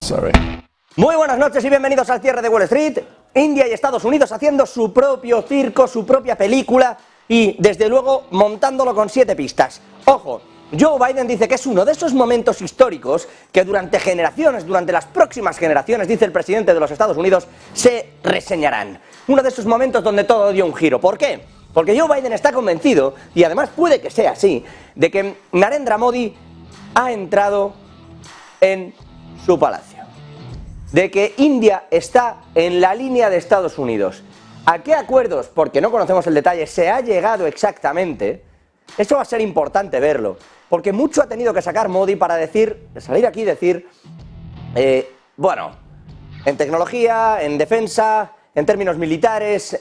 Sorry. Muy buenas noches y bienvenidos al cierre de Wall Street. India y Estados Unidos haciendo su propio circo, su propia película y, desde luego, montándolo con 7 pistas. Ojo, Joe Biden dice que es uno de esos momentos históricos que durante generaciones, durante las próximas generaciones, dice el presidente de los Estados Unidos, se reseñarán. Uno de esos momentos donde todo dio un giro. ¿Por qué? Porque Joe Biden está convencido, y además puede que sea así, de que Narendra Modi ha entrado en su palacio. De que India está en la línea de Estados Unidos. ¿A qué acuerdos? Porque no conocemos el detalle, se ha llegado exactamente. Eso va a ser importante verlo, porque mucho ha tenido que sacar Modi para salir aquí y decir, bueno, en tecnología, en defensa, en términos militares,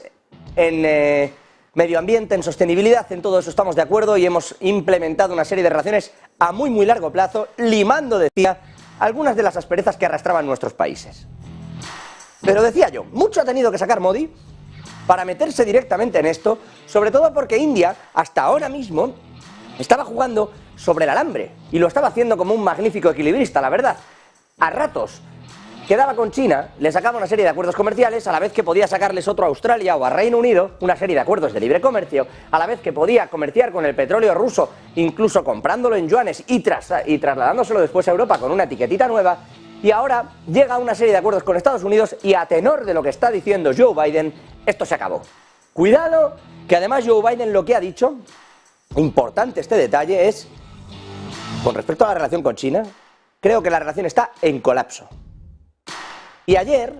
en medio ambiente, en sostenibilidad, en todo eso estamos de acuerdo y hemos implementado una serie de relaciones a muy largo plazo, limando, decía, algunas de las asperezas que arrastraban nuestros países. Pero decía yo, mucho ha tenido que sacar Modi para meterse directamente en esto, sobre todo porque India, hasta ahora mismo, estaba jugando sobre el alambre, y lo estaba haciendo como un magnífico equilibrista, la verdad. A ratos quedaba con China, le sacaba una serie de acuerdos comerciales, a la vez que podía sacarles otro a Australia o a Reino Unido, una serie de acuerdos de libre comercio, a la vez que podía comerciar con el petróleo ruso, incluso comprándolo en yuanes y trasladándoselo después a Europa con una etiquetita nueva, y ahora llega una serie de acuerdos con Estados Unidos y, a tenor de lo que está diciendo Joe Biden, esto se acabó. Cuidado, que además Joe Biden lo que ha dicho, importante este detalle, es, con respecto a la relación con China, creo que la relación está en colapso. Y ayer,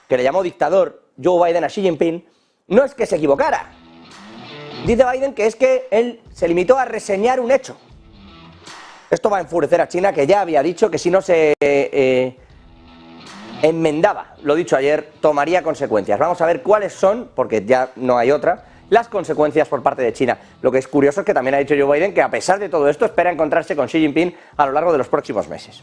que le llamó dictador Joe Biden a Xi Jinping, no es que se equivocara. Dice Biden que es que él se limitó a reseñar un hecho. Esto va a enfurecer a China, que ya había dicho que si no se enmendaba, lo dicho ayer, tomaría consecuencias. Vamos a ver cuáles son, porque ya no hay otra, las consecuencias por parte de China. Lo que es curioso es que también ha dicho Joe Biden que, a pesar de todo esto, espera encontrarse con Xi Jinping a lo largo de los próximos meses.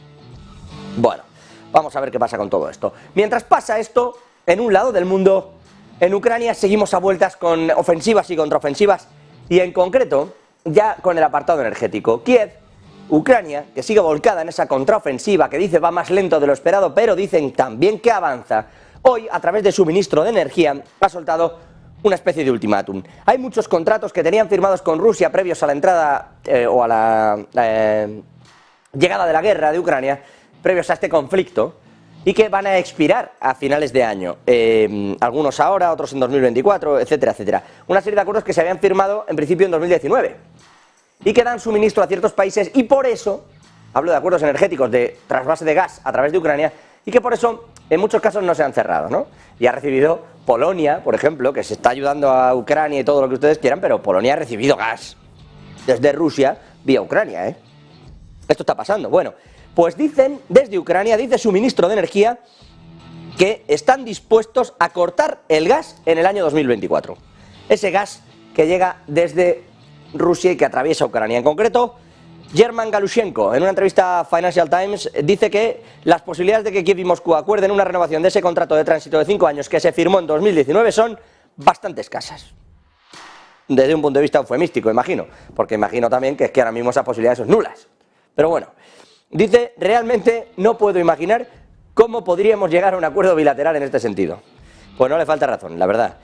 Bueno, vamos a ver qué pasa con todo esto. Mientras pasa esto, en un lado del mundo, en Ucrania seguimos a vueltas con ofensivas y contraofensivas, y en concreto, ya con el apartado energético. Kiev, Ucrania, que sigue volcada en esa contraofensiva, que dice va más lento de lo esperado, pero dicen también que avanza, hoy, a través de su ministro de Energía, ha soltado una especie de ultimátum. Hay muchos contratos que tenían firmados con Rusia previos a la entrada o a la llegada de la guerra de Ucrania, previos a este conflicto, y que van a expirar a finales de año. Algunos ahora, otros en 2024, etcétera, etcétera. Una serie de acuerdos que se habían firmado en principio en 2019 y que dan suministro a ciertos países, y por eso, hablo de acuerdos energéticos de trasvase de gas a través de Ucrania, y que por eso en muchos casos no se han cerrado, ¿no? Y ha recibido Polonia, por ejemplo, que se está ayudando a Ucrania y todo lo que ustedes quieran, pero Polonia ha recibido gas desde Rusia vía Ucrania, ¿eh? Esto está pasando. Bueno, pues dicen desde Ucrania, dice su ministro de Energía, que están dispuestos a cortar el gas en el año 2024. Ese gas que llega desde Rusia y que atraviesa Ucrania. En concreto, German Galushenko, en una entrevista a Financial Times, dice que las posibilidades de que Kiev y Moscú acuerden una renovación de ese contrato de tránsito de 5 años que se firmó en 2019 son bastante escasas. Desde un punto de vista eufemístico, imagino, porque imagino también que es que ahora mismo esas posibilidades son nulas. Pero bueno, dice, realmente no puedo imaginar cómo podríamos llegar a un acuerdo bilateral en este sentido. Pues no le falta razón, la verdad.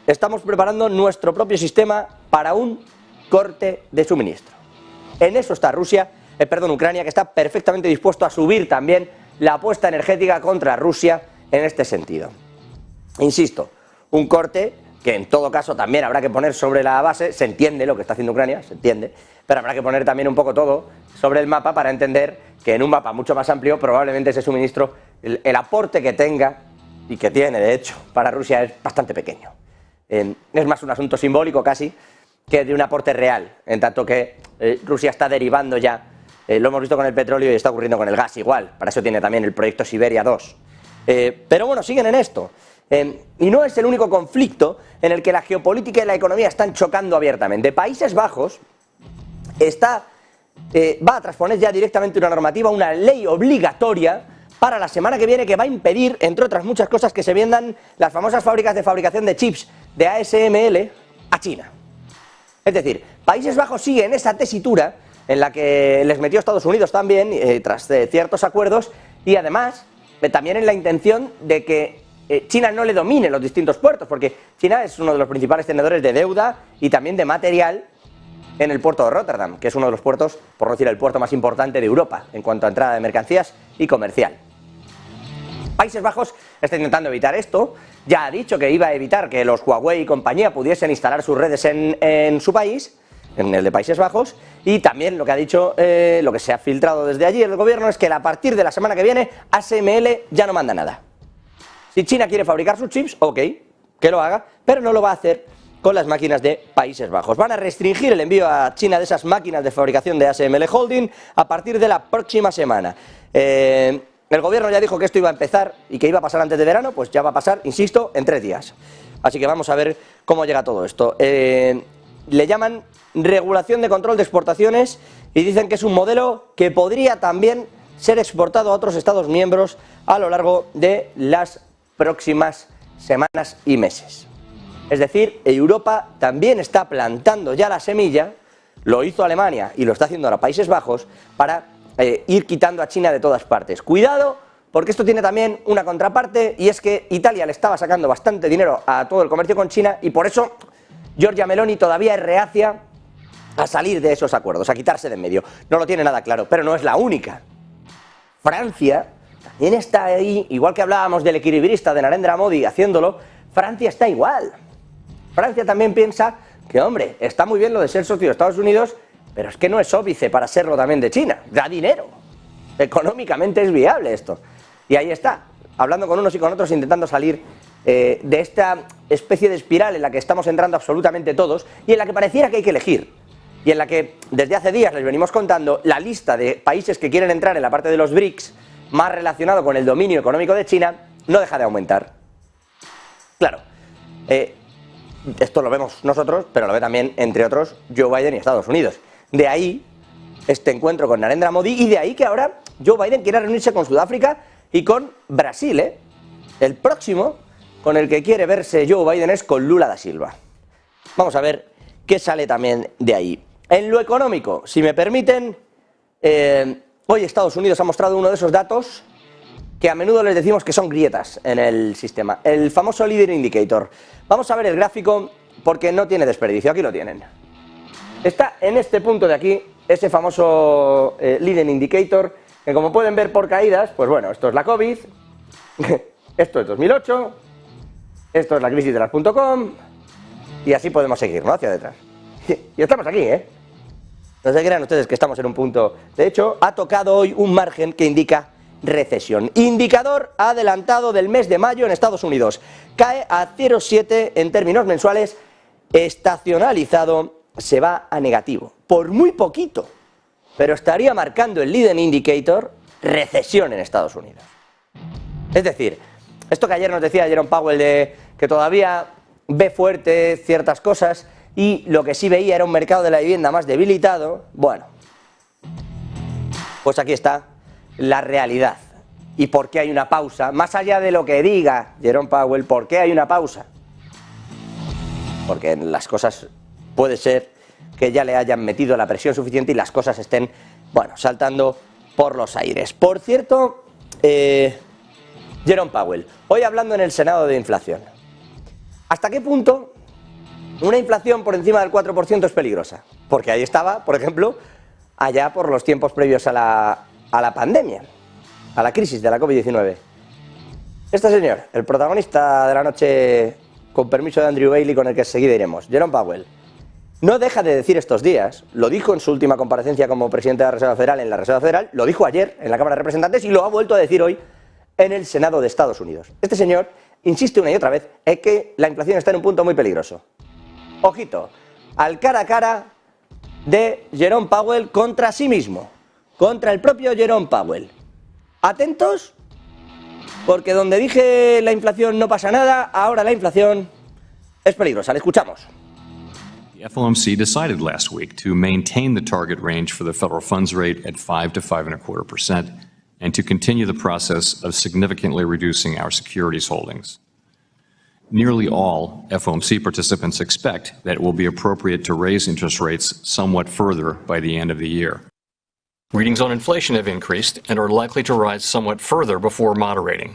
Estamos preparando nuestro propio sistema para un corte de suministro. En eso está Ucrania, que está perfectamente dispuesto a subir también la apuesta energética contra Rusia en este sentido. Insisto, un corte que en todo caso también habrá que poner sobre la base, se entiende lo que está haciendo Ucrania, se entiende, pero habrá que poner también un poco todo sobre el mapa para entender que en un mapa mucho más amplio probablemente ese suministro, el aporte que tenga y que tiene de hecho para Rusia es bastante pequeño. Es más un asunto simbólico casi que de un aporte real, en tanto que Rusia está derivando ya, lo hemos visto con el petróleo y está ocurriendo con el gas igual, para eso tiene también el proyecto Siberia 2. Pero bueno, siguen en esto. Y no es el único conflicto en el que la geopolítica y la economía están chocando abiertamente. Países Bajos va a transponer ya directamente una normativa, una ley obligatoria para la semana que viene, que va a impedir, entre otras muchas cosas, que se vendan las famosas fábricas de fabricación de chips de ASML a China. Es decir, Países Bajos sigue en esa tesitura en la que les metió Estados Unidos también, tras ciertos acuerdos, y además también en la intención de que China no le domine los distintos puertos, porque China es uno de los principales tenedores de deuda y también de material en el puerto de Rotterdam, que es uno de los puertos, por no decir el puerto más importante de Europa en cuanto a entrada de mercancías y comercial. Países Bajos está intentando evitar esto, ya ha dicho que iba a evitar que los Huawei y compañía pudiesen instalar sus redes en su país, en el de Países Bajos, y también lo que ha dicho, lo que se ha filtrado desde allí el gobierno es que a partir de la semana que viene ASML ya no manda nada. Si China quiere fabricar sus chips, ok, que lo haga, pero no lo va a hacer con las máquinas de Países Bajos. Van a restringir el envío a China de esas máquinas de fabricación de ASML Holding a partir de la próxima semana. El gobierno ya dijo que esto iba a empezar y que iba a pasar antes de verano, pues ya va a pasar, insisto, en 3 días. Así que vamos a ver cómo llega todo esto. Le llaman regulación de control de exportaciones y dicen que es un modelo que podría también ser exportado a otros Estados miembros a lo largo de las próximas semanas y meses. Es decir, Europa también está plantando ya la semilla, lo hizo Alemania y lo está haciendo ahora Países Bajos, para ir quitando a China de todas partes. Cuidado, porque esto tiene también una contraparte, y es que Italia le estaba sacando bastante dinero a todo el comercio con China, y por eso Giorgia Meloni todavía es reacia a salir de esos acuerdos, a quitarse de en medio. No lo tiene nada claro, pero no es la única. Francia también está ahí, igual que hablábamos del equilibrista de Narendra Modi haciéndolo, Francia está igual. Francia también piensa que, hombre, está muy bien lo de ser socio de Estados Unidos, pero es que no es óbice para serlo también de China, da dinero, económicamente es viable esto. Y ahí está, hablando con unos y con otros, intentando salir de esta especie de espiral en la que estamos entrando absolutamente todos, y en la que pareciera que hay que elegir, y en la que desde hace días les venimos contando la lista de países que quieren entrar en la parte de los BRICS, más relacionado con el dominio económico de China, no deja de aumentar. Claro, esto lo vemos nosotros, pero lo ve también, entre otros, Joe Biden y Estados Unidos. De ahí este encuentro con Narendra Modi, y de ahí que ahora Joe Biden quiera reunirse con Sudáfrica y con Brasil, El próximo con el que quiere verse Joe Biden es con Lula da Silva. Vamos a ver qué sale también de ahí. En lo económico, si me permiten, hoy Estados Unidos ha mostrado uno de esos datos que a menudo les decimos que son grietas en el sistema, el famoso Leading Indicator. Vamos a ver el gráfico porque no tiene desperdicio, aquí lo tienen. Está en este punto de aquí, ese famoso Leading Indicator, que como pueden ver por caídas, pues bueno, esto es la COVID, esto es 2008, esto es la crisis de las .com, y así podemos seguir, ¿no?, hacia detrás. Y estamos aquí, No se crean ustedes que estamos en un punto. De hecho, ha tocado hoy un margen que indica recesión. Indicador adelantado del mes de mayo en Estados Unidos. Cae a 0,7 en términos mensuales, estacionalizado, se va a negativo. Por muy poquito, pero estaría marcando el Leading Indicator recesión en Estados Unidos. Es decir, esto que ayer nos decía Jerome Powell de que todavía ve fuerte ciertas cosas y lo que sí veía era un mercado de la vivienda más debilitado, bueno, pues aquí está la realidad. ¿Y por qué hay una pausa? Más allá de lo que diga Jerome Powell, ¿por qué hay una pausa? Porque las cosas puede ser que ya le hayan metido la presión suficiente y las cosas estén, bueno, saltando por los aires. Por cierto, Jerome Powell, hoy hablando en el Senado de inflación, ¿hasta qué punto una inflación por encima del 4% es peligrosa? Porque ahí estaba, por ejemplo, allá por los tiempos previos a la pandemia, a la crisis de la COVID-19. Este señor, el protagonista de la noche, con permiso de Andrew Bailey, con el que enseguida iremos, Jerome Powell, no deja de decir estos días, lo dijo en su última comparecencia como presidente de la Reserva Federal en la Reserva Federal, lo dijo ayer en la Cámara de Representantes y lo ha vuelto a decir hoy en el Senado de Estados Unidos. Este señor insiste una y otra vez en que la inflación está en un punto muy peligroso. Ojito, al cara a cara de Jerome Powell contra sí mismo, contra el propio Jerome Powell. Atentos, porque donde dije la inflación no pasa nada, ahora la inflación es peligrosa. Le escuchamos. The FOMC decided last week to maintain the target range for the federal funds rate at 5 to 5.25% and to continue the process of significantly reducing our securities holdings. Nearly all FOMC participants expect that it will be appropriate to raise interest rates somewhat further by the end of the year. Readings on inflation have increased and are likely to rise somewhat further before moderating.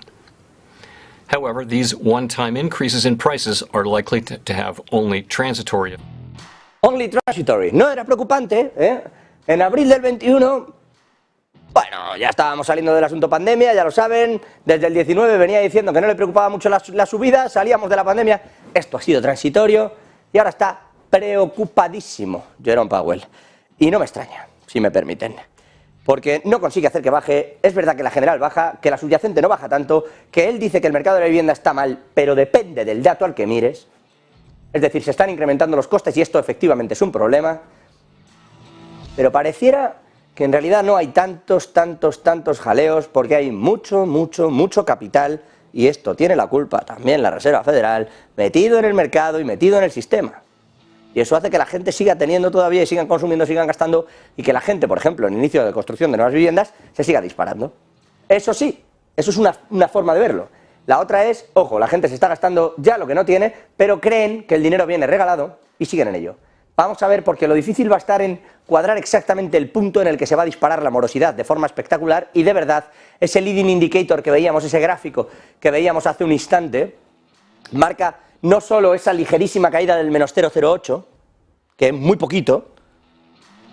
However, these one-time increases in prices are likely to have only transitory. Only transitory. No era preocupante, ¿eh? En abril del 21, bueno, ya estábamos saliendo del asunto pandemia, ya lo saben, desde el 19 venía diciendo que no le preocupaba mucho la subida, salíamos de la pandemia, esto ha sido transitorio y ahora está preocupadísimo Jerome Powell. Y no me extraña, si me permiten, porque no consigue hacer que baje. Es verdad que la general baja, que la subyacente no baja tanto, que él dice que el mercado de la vivienda está mal, pero depende del dato al que mires. Es decir, se están incrementando los costes y esto efectivamente es un problema, pero pareciera que en realidad no hay tantos jaleos porque hay mucho capital, y esto tiene la culpa también la Reserva Federal, metido en el mercado y metido en el sistema. Y eso hace que la gente siga teniendo todavía y sigan consumiendo, sigan gastando, y que la gente, por ejemplo, en el inicio de construcción de nuevas viviendas, se siga disparando. Eso sí, eso es una forma de verlo. La otra es, ojo, la gente se está gastando ya lo que no tiene, pero creen que el dinero viene regalado y siguen en ello. Vamos a ver, porque lo difícil va a estar en cuadrar exactamente el punto en el que se va a disparar la morosidad de forma espectacular, y de verdad, ese leading indicator que veíamos, ese gráfico que veíamos hace un instante, marca no solo esa ligerísima caída del menos 0,08, que es muy poquito,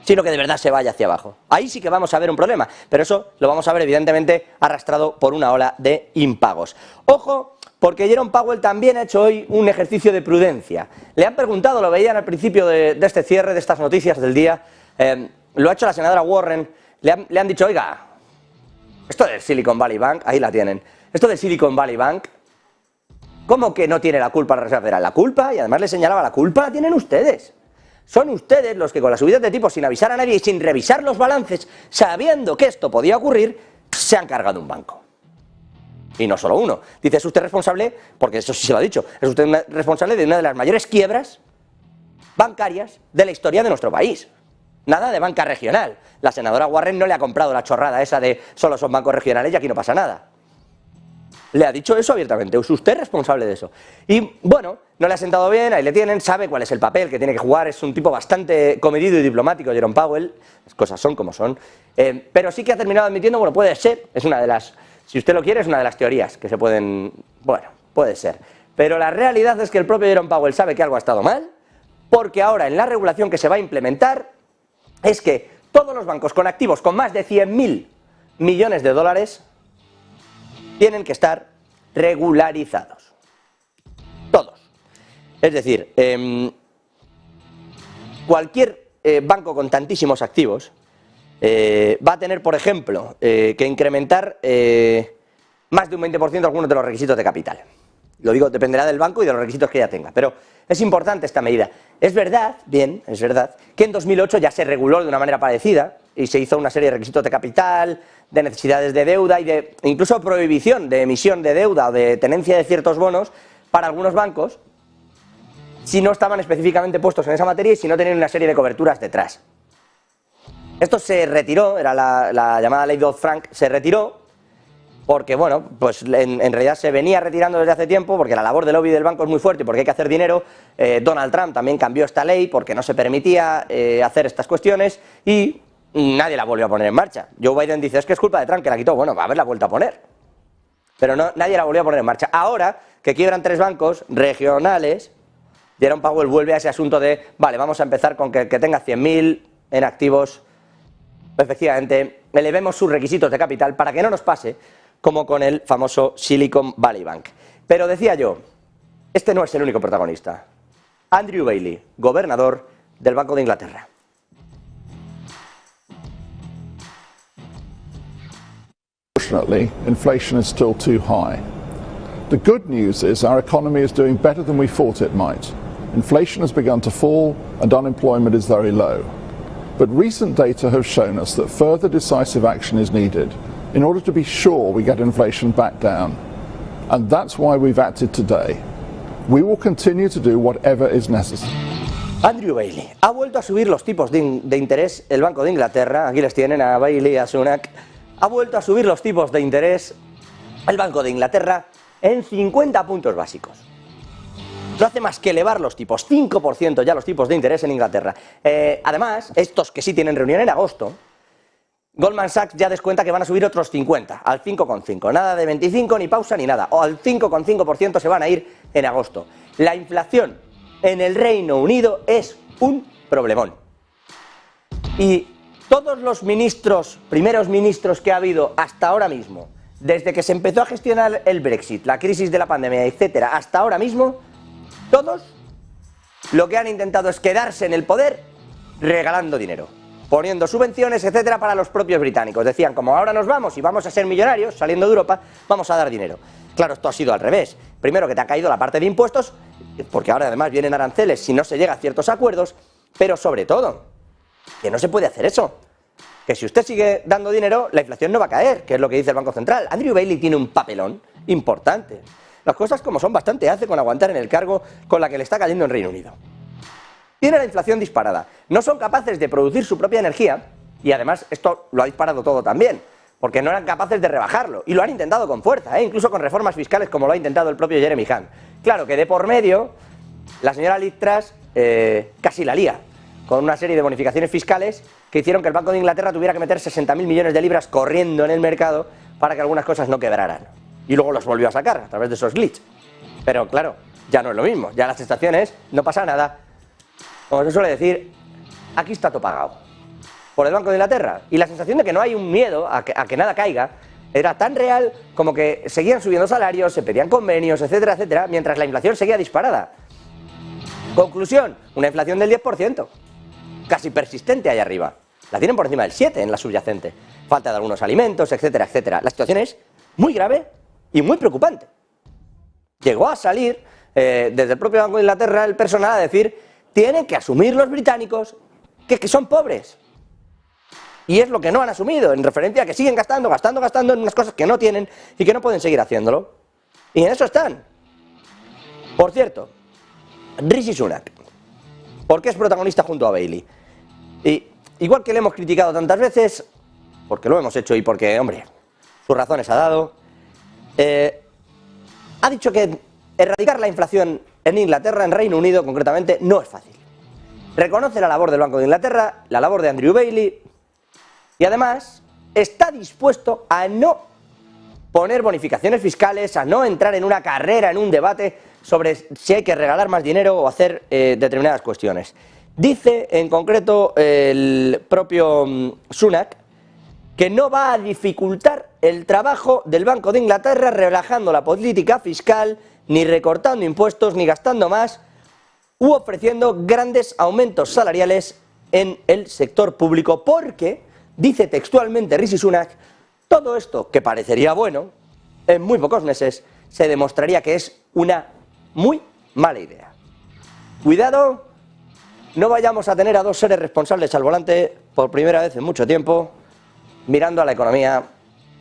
sino que de verdad se vaya hacia abajo. Ahí sí que vamos a ver un problema, pero eso lo vamos a ver evidentemente arrastrado por una ola de impagos. Ojo, porque Jerome Powell también ha hecho hoy un ejercicio de prudencia. Le han preguntado, lo veían al principio de este cierre, de estas noticias del día, lo ha hecho la senadora Warren, le han dicho, oiga, esto del Silicon Valley Bank, ahí la tienen, esto del Silicon Valley Bank, ¿cómo que no tiene la culpa la Reserva Federal? La culpa, y además le señalaba, la culpa la tienen ustedes. Son ustedes los que con las subidas de tipos, sin avisar a nadie y sin revisar los balances, sabiendo que esto podía ocurrir, se han cargado un banco. Y no solo uno. Dice, es usted responsable, porque eso sí se lo ha dicho, es usted responsable de una de las mayores quiebras bancarias de la historia de nuestro país. Nada de banca regional. La senadora Warren no le ha comprado la chorrada esa de solo son bancos regionales y aquí no pasa nada. Le ha dicho eso abiertamente, es usted responsable de eso. Y bueno, no le ha sentado bien, ahí le tienen, sabe cuál es el papel que tiene que jugar, es un tipo bastante comedido y diplomático, Jerome Powell, las cosas son como son, pero sí que ha terminado admitiendo, bueno, puede ser, es una de las, si usted lo quiere, es una de las teorías que se pueden, bueno, puede ser. Pero la realidad es que el propio Jerome Powell sabe que algo ha estado mal, porque ahora en la regulación que se va a implementar es que todos los bancos con activos con más de 100.000 millones de dólares tienen que estar regularizados. Todos. Es decir, cualquier banco con tantísimos activos va a tener, por ejemplo, que incrementar más de un 20% algunos de los requisitos de capital. Lo digo, dependerá del banco y de los requisitos que ya tenga, pero es importante esta medida. Es verdad, bien, es verdad, que en 2008 ya se reguló de una manera parecida y se hizo una serie de requisitos de capital, de necesidades de deuda y de incluso prohibición de emisión de deuda o de tenencia de ciertos bonos para algunos bancos si no estaban específicamente puestos en esa materia y si no tenían una serie de coberturas detrás. Esto se retiró, era la llamada ley Dodd-Frank, se retiró porque, bueno, pues en realidad se venía retirando desde hace tiempo porque la labor del lobby del banco es muy fuerte y porque hay que hacer dinero. Donald Trump también cambió esta ley porque no se permitía hacer estas cuestiones y nadie la volvió a poner en marcha. Joe Biden dice, es que es culpa de Trump que la quitó. Bueno, va a haberla vuelto a poner. Pero no, nadie la volvió a poner en marcha. Ahora que quiebran 3 bancos regionales, Jerome Powell vuelve a ese asunto de, vale, vamos a empezar con que tenga 100.000 en activos. Efectivamente, elevemos sus requisitos de capital para que no nos pase como con el famoso Silicon Valley Bank. Pero decía yo, este no es el único protagonista. Andrew Bailey, gobernador del Banco de Inglaterra. Unfortunately, inflation is still too high. The good news is our economy is doing better than we thought it might. Inflation has begun to fall and unemployment is very low. But recent data have shown us that further decisive action is needed in order to be sure we get inflation back down. And that's why we've acted today. We will continue to do whatever is necessary. Andrew Bailey ha vuelto a subir los tipos de interés el Banco de Inglaterra. Aquí les tienen a Bailey y a Sunak. Ha vuelto a subir los tipos de interés el Banco de Inglaterra en 50 puntos básicos. No hace más que elevar los tipos, 5% ya los tipos de interés en Inglaterra. Además, estos que sí tienen reunión en agosto, Goldman Sachs ya descuenta que van a subir otros 50, al 5,5. Nada de 25, ni pausa, ni nada. O al 5,5% se van a ir en agosto. La inflación en el Reino Unido es un problemón. Y todos los primeros ministros que ha habido hasta ahora mismo, desde que se empezó a gestionar el Brexit, la crisis de la pandemia, etcétera, hasta ahora mismo, todos lo que han intentado es quedarse en el poder regalando dinero, poniendo subvenciones, etcétera, para los propios británicos. Decían, como ahora nos vamos y vamos a ser millonarios saliendo de Europa, vamos a dar dinero. Claro, esto ha sido al revés. Primero, que te ha caído la parte de impuestos, porque ahora además vienen aranceles si no se llega a ciertos acuerdos, pero sobre todo, que no se puede hacer eso. Que si usted sigue dando dinero, la inflación no va a caer, que es lo que dice el Banco Central. Andrew Bailey tiene un papelón importante. Las cosas como son, bastante hace con aguantar en el cargo con la que le está cayendo en Reino Unido. Tiene la inflación disparada. No son capaces de producir su propia energía, y además esto lo ha disparado todo también, porque no eran capaces de rebajarlo, y lo han intentado con fuerza, incluso con reformas fiscales como lo ha intentado el propio Jeremy Hunt. Claro que de por medio, la señora Liz Truss casi la lía, con una serie de bonificaciones fiscales que hicieron que el Banco de Inglaterra tuviera que meter 60.000 millones de libras corriendo en el mercado para que algunas cosas no quebraran. Y luego los volvió a sacar a través de esos glitches. Pero claro, ya no es lo mismo, ya la sensación es, no pasa nada. Como se suele decir, aquí está todo pagado por el Banco de Inglaterra. Y la sensación de que no hay un miedo a que nada caiga era tan real como que seguían subiendo salarios, se pedían convenios, etcétera, etcétera, mientras la inflación seguía disparada. Conclusión, una inflación del 10%, casi persistente ahí arriba. La tienen por encima del 7% en la subyacente. Falta de algunos alimentos, etcétera, etcétera. La situación es muy grave y muy preocupante. Llegó a salir desde el propio Banco de Inglaterra el personal a decir: tienen que asumir los británicos que son pobres. Y es lo que no han asumido, en referencia a que siguen gastando en unas cosas que no tienen y que no pueden seguir haciéndolo. Y en eso están. Por cierto, Rishi Sunak, ¿por qué es protagonista junto a Bailey? Y igual que le hemos criticado tantas veces, porque lo hemos hecho y porque, hombre, sus razones ha dado, ha dicho que erradicar la inflación en Inglaterra, en Reino Unido concretamente, no es fácil. Reconoce la labor del Banco de Inglaterra, la labor de Andrew Bailey, y además está dispuesto a no poner bonificaciones fiscales, a no entrar en una carrera, en un debate sobre si hay que regalar más dinero o hacer determinadas cuestiones. Dice en concreto el propio Sunak que no va a dificultar el trabajo del Banco de Inglaterra relajando la política fiscal, ni recortando impuestos, ni gastando más, u ofreciendo grandes aumentos salariales en el sector público, porque, dice textualmente Rishi Sunak, todo esto que parecería bueno, en muy pocos meses se demostraría que es una muy mala idea. Cuidado, no vayamos a tener a dos seres responsables al volante por primera vez en mucho tiempo, mirando a la economía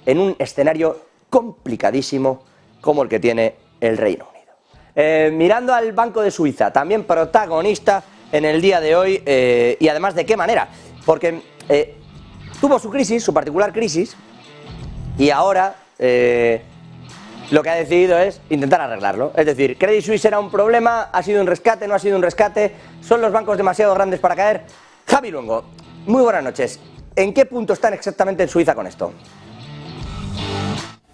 en un escenario complicadísimo como el que tiene el Reino Unido. Mirando al Banco de Suiza, también protagonista en el día de hoy, y además de qué manera, porque tuvo su crisis, su particular crisis, y ahora lo que ha decidido es intentar arreglarlo. Es decir, Credit Suisse era un problema, ha sido un rescate, no ha sido un rescate, son los bancos demasiado grandes para caer. Javi Luengo, muy buenas noches. ¿En qué punto están exactamente en Suiza con esto?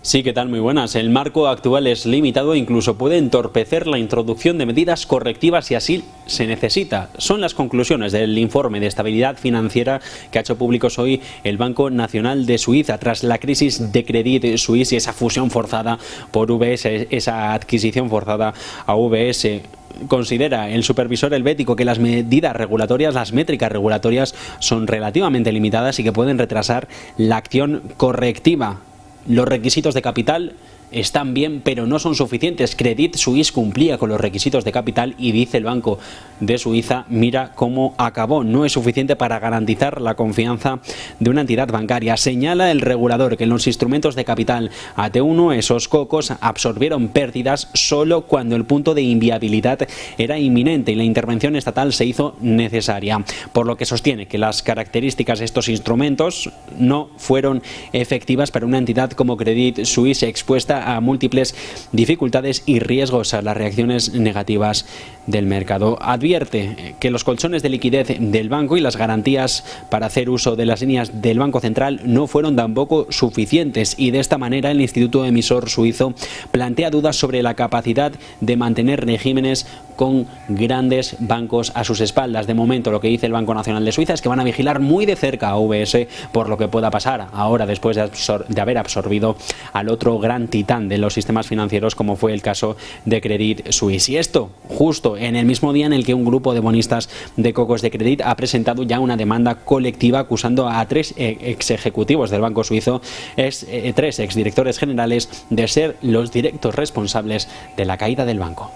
Sí, ¿qué tal? Muy buenas. El marco actual es limitado e incluso puede entorpecer la introducción de medidas correctivas si así se necesita. Son las conclusiones del informe de estabilidad financiera que ha hecho públicos hoy el Banco Nacional de Suiza tras la crisis de Credit Suisse y esa fusión forzada por UBS, esa adquisición forzada a UBS. Considera el supervisor helvético que las medidas regulatorias, las métricas regulatorias son relativamente limitadas y que pueden retrasar la acción correctiva. Los requisitos de capital están bien, pero no son suficientes. Credit Suisse cumplía con los requisitos de capital y dice el Banco de Suiza, mira cómo acabó. No es suficiente para garantizar la confianza de una entidad bancaria. Señala el regulador que en los instrumentos de capital AT1 esos cocos absorbieron pérdidas solo cuando el punto de inviabilidad era inminente y la intervención estatal se hizo necesaria. Por lo que sostiene que las características de estos instrumentos no fueron efectivas para una entidad como Credit Suisse expuesta enfrenta a múltiples dificultades y riesgos a las reacciones negativas del mercado. Advierte que los colchones de liquidez del banco y las garantías para hacer uso de las líneas del Banco Central no fueron tampoco suficientes, y de esta manera el Instituto Emisor Suizo plantea dudas sobre la capacidad de mantener regímenes con grandes bancos a sus espaldas. De momento, lo que dice el Banco Nacional de Suiza es que van a vigilar muy de cerca a UBS por lo que pueda pasar ahora, después de haber absorbido al otro gran titán de los sistemas financieros, como fue el caso de Credit Suisse. Y esto justo en el mismo día en el que un grupo de bonistas de Cocos de Credit ha presentado ya una demanda colectiva acusando a 3 ex ejecutivos del banco suizo, 3 exdirectores generales, de ser los directos responsables de la caída del banco.